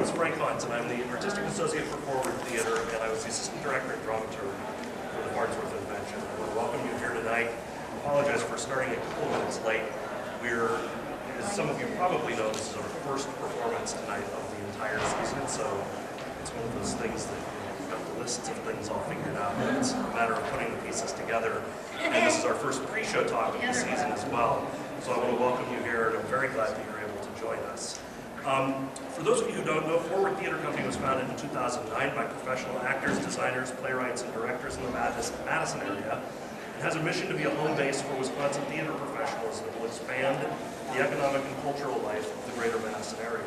name is Frank Hunt, and I'm the Artistic Associate for Forward Theater, and I was the Assistant Director and Dramaturg for the Farnsworth Invention. I want to welcome you here tonight. I apologize for starting a couple minutes late. As some of you probably know, this is our first performance tonight of the entire season, so it's one of those things that you've got the lists of things all figured out, but it's a matter of putting the pieces together. And this is our first pre-show talk of the season as well. So I want to welcome you here, and I'm very glad that you're able to join us. For those of you who don't know, Forward Theater Company was founded in 2009 by professional actors, designers, playwrights, and directors in the Madison area. It has a mission to be a home base for Wisconsin theater professionals that will expand the economic and cultural life of the greater Madison area.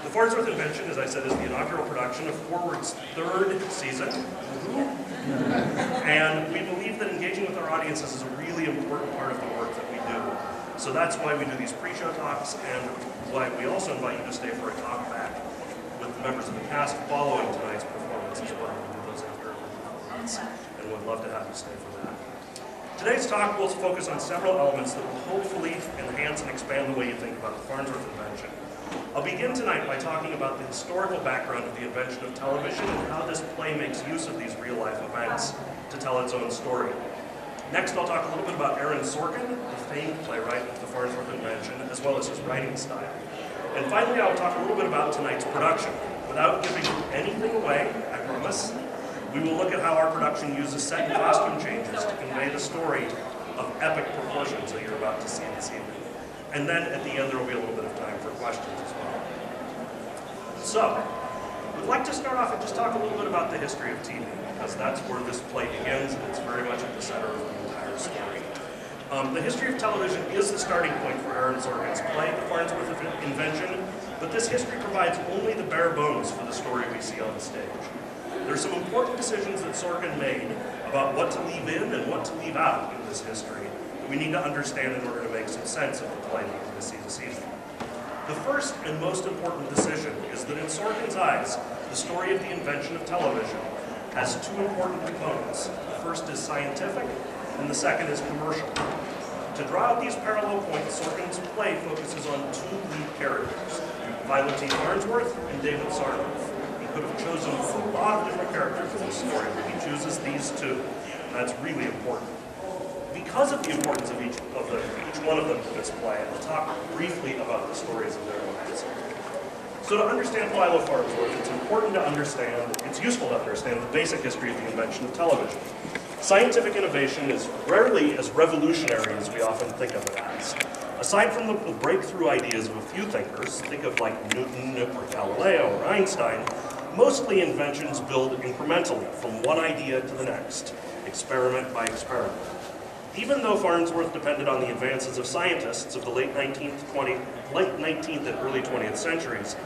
The Farnsworth Invention, as I said, is the inaugural production of Forward's third season. And we believe that engaging with our audiences is a really important part of the work that we do. So that's why we do these pre-show talks, and why we also invite you to stay for a talk back with the members of the cast following tonight's performance as well. We do those after performance, and would love to have you stay for that. Today's talk will focus on several elements that will hopefully enhance and expand the way you think about the Farnsworth Invention. I'll begin tonight by talking about the historical background of the invention of television and how this play makes use of these real-life events to tell its own story. Next, I'll talk a little bit about Aaron Sorkin, the famed playwright of the Farnsworth Invention, as well as his writing style. And finally, I'll talk a little bit about tonight's production. Without giving anything away, I promise, we will look at how our production uses set and costume changes to convey the story of epic proportions that you're about to see this evening. And then at the end, there will be a little bit of time for questions as well. So, we'd like to start off and just talk a little bit about the history of TV, because that's where this play begins, and it's very much at the center of the entire story. The history of television is the starting point for Aaron Sorkin's play, The Farnsworth Invention, but this history provides only the bare bones for the story we see on the stage. There are some important decisions that Sorkin made about what to leave in and what to leave out in this history that we need to understand in order to make some sense of the play that we're going to see this evening. The first and most important decision is that in Sorkin's eyes, the story of the invention of television has two important components. The first is scientific, and the second is commercial. To draw out these parallel points, Sorkin's play focuses on two lead characters, Violet T. Farnsworth and David Sarnoff. He could have chosen a lot of different characters in this story, but he chooses these two. That's really important. Because of the importance of each one of them to this play, I'll talk briefly about the stories of their lives. So to understand Philo Farnsworth, it's useful to understand the basic history of the invention of television. Scientific innovation is rarely as revolutionary as we often think of it as. Aside from the breakthrough ideas of a few thinkers, think of like Newton or Galileo or Einstein, mostly inventions build incrementally from one idea to the next, experiment by experiment. Even though Farnsworth depended on the advances of scientists of the late 19th and early 20th centuries,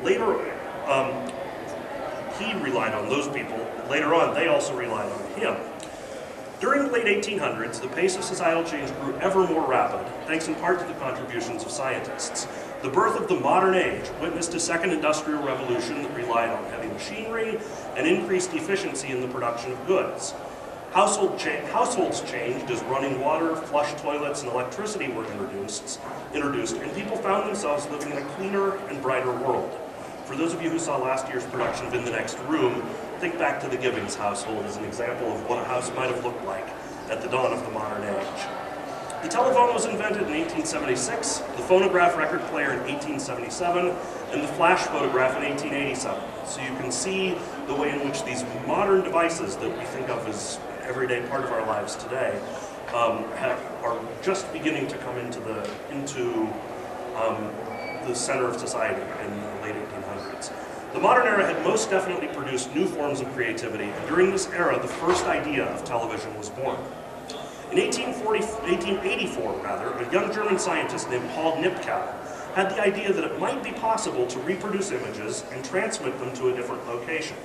later he relied on those people. Later on, they also relied on him. During the late 1800s, the pace of societal change grew ever more rapid, thanks in part to the contributions of scientists. The birth of the modern age witnessed a second industrial revolution that relied on heavy machinery and increased efficiency in the production of goods. Households changed as running water, flush toilets, and electricity were introduced, and people found themselves living in a cleaner and brighter world. For those of you who saw last year's production of In the Next Room, think back to the Gibbons household as an example of what a house might have looked like at the dawn of the modern age. The telephone was invented in 1876, the phonograph record player in 1877, and the flash photograph in 1887. So you can see the way in which these modern devices that we think of as an everyday part of our lives today are just beginning to come into the center of society in the late 1800s. The modern era had most definitely produced new forms of creativity, and during this era, the first idea of television was born. In 1884, a young German scientist named Paul Nipkow had the idea that it might be possible to reproduce images and transmit them to a different location.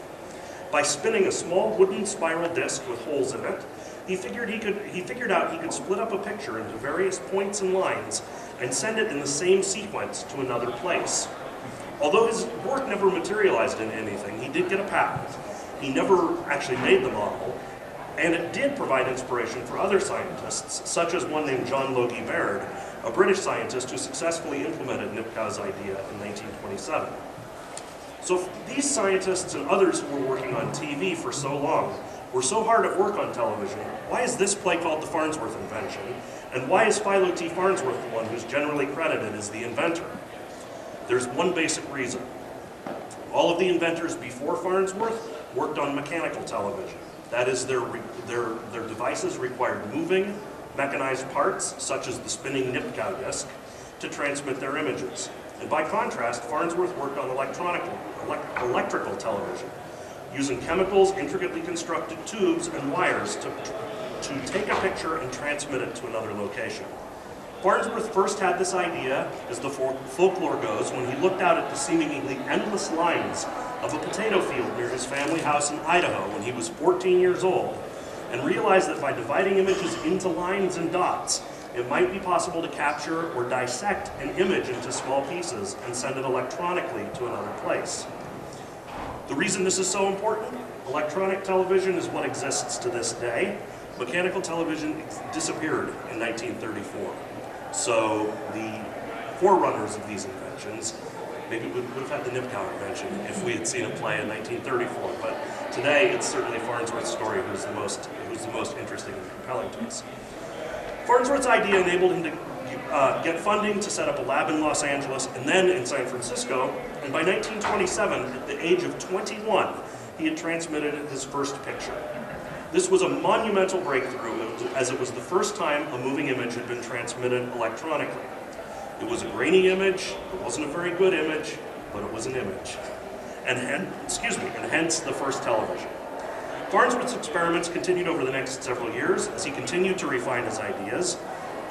By spinning a small wooden spiral disc with holes in it, he figured out he could split up a picture into various points and lines and send it in the same sequence to another place. Although his work never materialized in anything, he did get a patent. He never actually made the model, and it did provide inspiration for other scientists, such as one named John Logie Baird, a British scientist who successfully implemented Nipkow's idea in 1927. So if these scientists and others who were working on TV for so long were so hard at work on television, why is this play called the Farnsworth invention? And why is Philo T. Farnsworth the one who's generally credited as the inventor? There's one basic reason. All of the inventors before Farnsworth worked on mechanical television. That is, their devices required moving, mechanized parts, such as the spinning Nipkow disc, to transmit their images. And by contrast, Farnsworth worked on electrical television, using chemicals, intricately constructed tubes, and wires to take a picture and transmit it to another location. Farnsworth first had this idea, as the folklore goes, when he looked out at the seemingly endless lines of a potato field near his family house in Idaho when he was 14 years old, and realized that by dividing images into lines and dots, it might be possible to capture or dissect an image into small pieces and send it electronically to another place. The reason this is so important: electronic television is what exists to this day. Mechanical television disappeared in 1934. So the forerunners of these inventions, maybe we would have had the Nipkow invention if we had seen a play in 1934, but today it's certainly Farnsworth's story who's the most interesting and compelling to us. Farnsworth's idea enabled him to get funding to set up a lab in Los Angeles and then in San Francisco, and by 1927, at the age of 21, he had transmitted his first picture. This was a monumental breakthrough, as it was the first time a moving image had been transmitted electronically. It was a grainy image, it wasn't a very good image, but it was an image. And hence the first television. Farnsworth's experiments continued over the next several years as he continued to refine his ideas.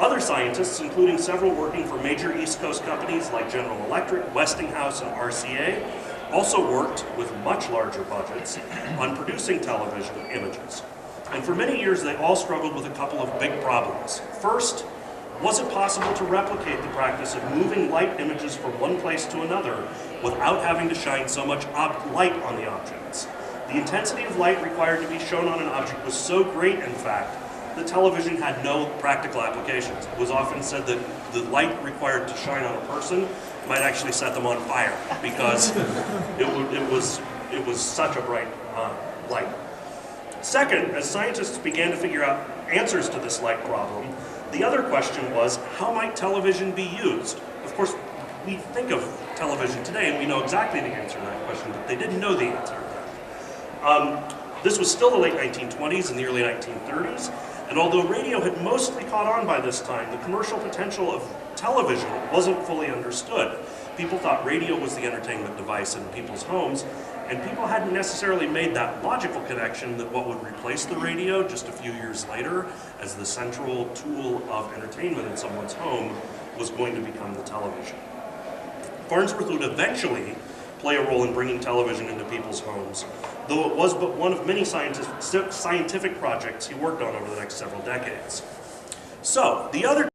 Other scientists, including several working for major East Coast companies like General Electric, Westinghouse, and RCA, also worked with much larger budgets on producing television images. And for many years, they all struggled with a couple of big problems. First, was it possible to replicate the practice of moving light images from one place to another without having to shine so much light on the objects? The intensity of light required to be shown on an object was so great, in fact, that television had no practical applications. It was often said that the light required to shine on a person might actually set them on fire because it was such a bright light. Second, as scientists began to figure out answers to this light problem, the other question was, how might television be used? Of course, we think of television today and we know exactly the answer to that question, but they didn't know the answer to that. This was still the late 1920s and the early 1930s, and although radio had mostly caught on by this time, the commercial potential of television wasn't fully understood. People thought radio was the entertainment device in people's homes, and people hadn't necessarily made that logical connection that what would replace the radio just a few years later as the central tool of entertainment in someone's home was going to become the television. Farnsworth would eventually play a role in bringing television into people's homes, though it was but one of many scientific projects he worked on over the next several decades. So, the other